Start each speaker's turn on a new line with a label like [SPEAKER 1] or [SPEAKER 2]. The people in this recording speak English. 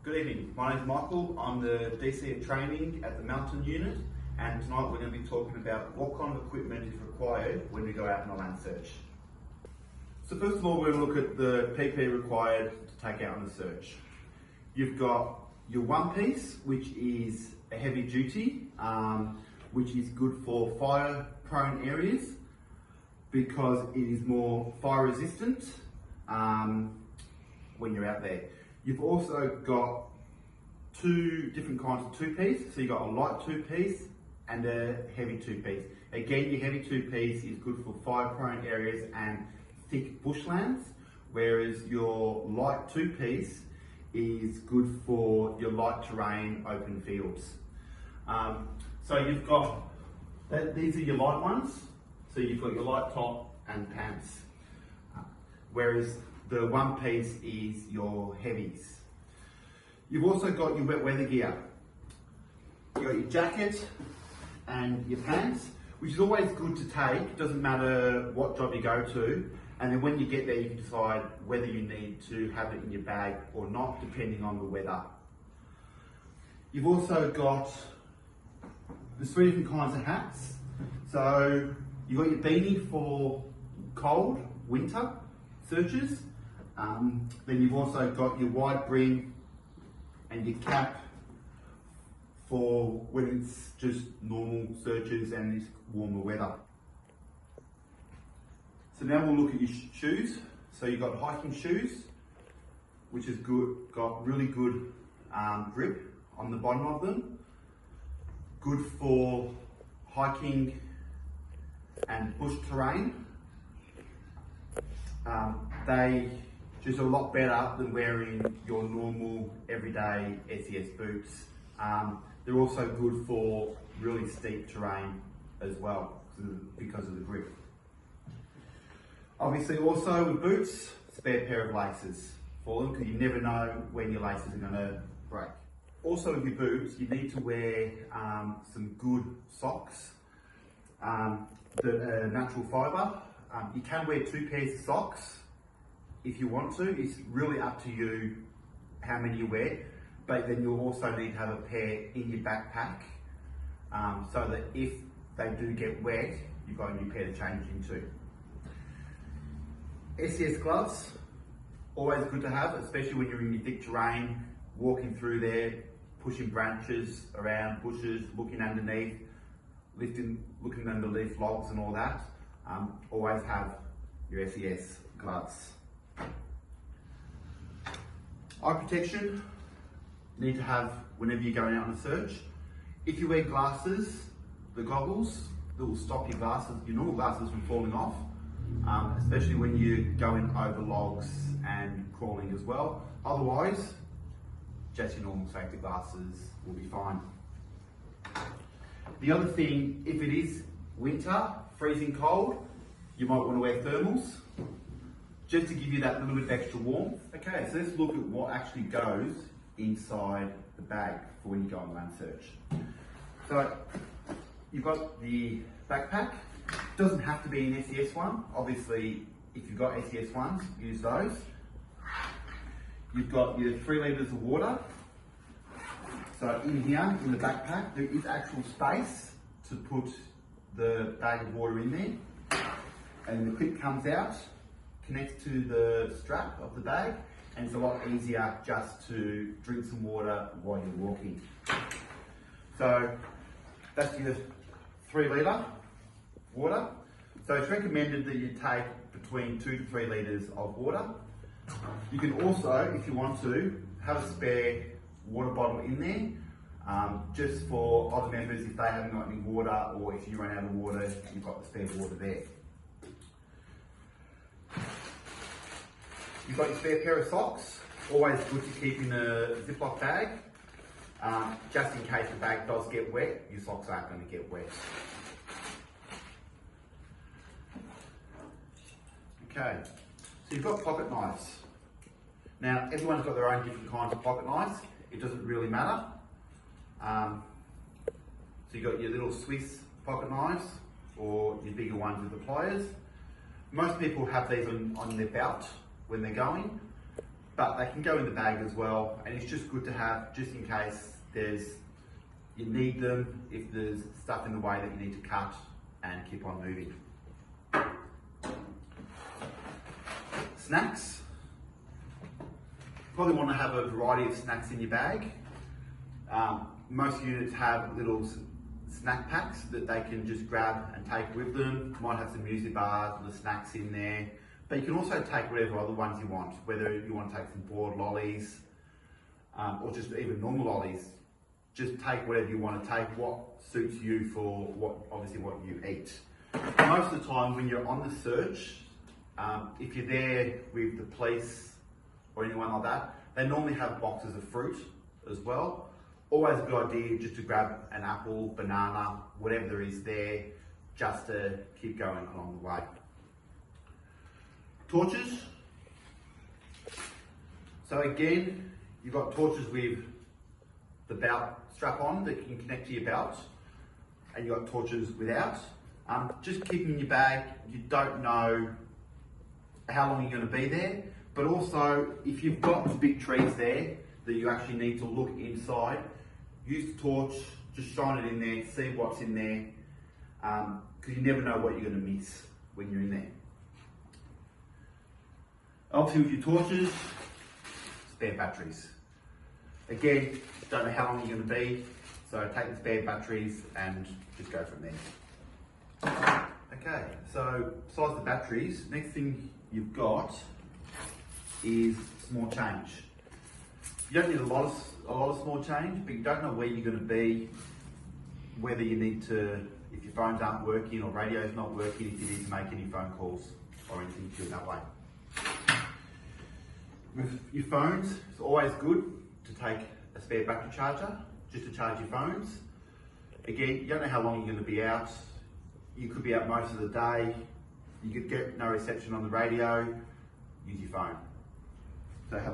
[SPEAKER 1] Good evening, my name is Michael. I'm the DC of Training at the Mountain Unit, and tonight we're going to be talking about what kind of equipment is required when we go out on a land search. So first of all, we're going to look at the PP required to take out on a search. You've got your one piece, which is a heavy duty, which is good for fire prone areas because it is more fire resistant when you're out there. You've also got two different kinds of two-piece. So you've got a light two-piece and a heavy two-piece. Again, your heavy two-piece is good for fire-prone areas and thick bushlands, whereas your light two-piece is good for your light terrain open fields. So you've got, these are your light ones. So you've got your light top and pants, whereas the one piece is your heavies. You've also got your wet weather gear. You've got your jacket and your pants, which is always good to take. It doesn't matter what job you go to. And then when you get there, you can decide whether you need to have it in your bag or not, depending on the weather. You've also got the three different kinds of hats. So you've got your beanie for cold, winter searches. Then you've also got your wide brim and your cap for when it's just normal searches and it's warmer weather. So now we'll look at your shoes. So you've got hiking shoes, which is good, got really good grip on the bottom of them. Good for hiking and bush terrain. They just a lot better than wearing your normal everyday SES boots. They're also good for really steep terrain as well because of the grip. Obviously also with boots, spare pair of laces for them because you never know when your laces are going to break. Also with your boots, you need to wear some good socks that are natural fibre. You can wear two pairs of socks if you want to. It's really up to you how many you wear, but then you'll also need to have a pair in your backpack so that if they do get wet, you've got a new pair to change into. SES gloves, always good to have, especially when you're in your thick terrain, walking through there, pushing branches around bushes, looking underneath, looking underneath logs and all that. Always have your SES gloves. Eye protection, need to have whenever you're going out on a search. If you wear glasses, the goggles that will stop your glasses, your normal glasses from falling off, especially when you're going over logs and crawling as well. Otherwise, just your normal safety glasses will be fine. The other thing, if it is winter, freezing cold, you might want to wear thermals, just to give you that little bit of extra warmth. Okay, so let's look at what actually goes inside the bag for when you go on a land search. So you've got the backpack. It doesn't have to be an SES one. Obviously, if you've got SES ones, use those. You've got your 3 litres of water. So in here, in the backpack, there is actual space to put the bag of water in there. And the clip comes out, connects to the strap of the bag, and it's a lot easier just to drink some water while you're walking. So that's your 3 litre water. So it's recommended that you take between 2 to 3 litres of water. You can also, if you want to, have a spare water bottle in there, just for other members if they haven't got any water, or if you run out of water, you've got the spare water there. You've got your spare pair of socks, always good to keep in a Ziploc bag, just in case the bag does get wet, your socks aren't going to get wet. Okay, so you've got pocket knives. Now, everyone's got their own different kinds of pocket knives. It doesn't really matter. So you've got your little Swiss pocket knives or your bigger ones with the pliers. Most people have these on their belt when they're going. but they can go in the bag as well, and it's just good to have just in case you need them, if there's stuff in the way that you need to cut and keep on moving. Snacks. Probably want to have a variety of snacks in your bag. Most units have little snack packs that they can just grab and take with them. Might have some music bars or the snacks in there, but you can also take whatever other ones you want, whether you want to take some boiled lollies or just even normal lollies. Just take whatever you want to take, what suits you for obviously what you eat. Most of the time when you're on the search, if you're there with the police or anyone like that, they normally have boxes of fruit as well. Always a good idea just to grab an apple, banana, whatever there is there, just to keep going along the way. Torches. So again, you've got torches with the belt strap on that you can connect to your belt, and you've got torches without. Just keep them in your bag. You don't know how long you're going to be there, but also if you've got big trees there that you actually need to look inside, use the torch, just shine it in there, see what's in there, because you never know what you're going to miss when you're in there. Obviously with your torches, spare batteries. Again, don't know how long you're going to be, so take the spare batteries and just go from there. Okay, so besides the batteries, next thing you've got is small change. You don't need a lot of small change, but you don't know where you're going to be, whether you need to, if your phones aren't working or radio's not working, if you need to make any phone calls or anything to do it that way. With your phones, it's always good to take a spare battery charger just to charge your phones. Again, you don't know how long you're going to be out. You could be out most of the day. You could get no reception on the radio. Use your phone. So have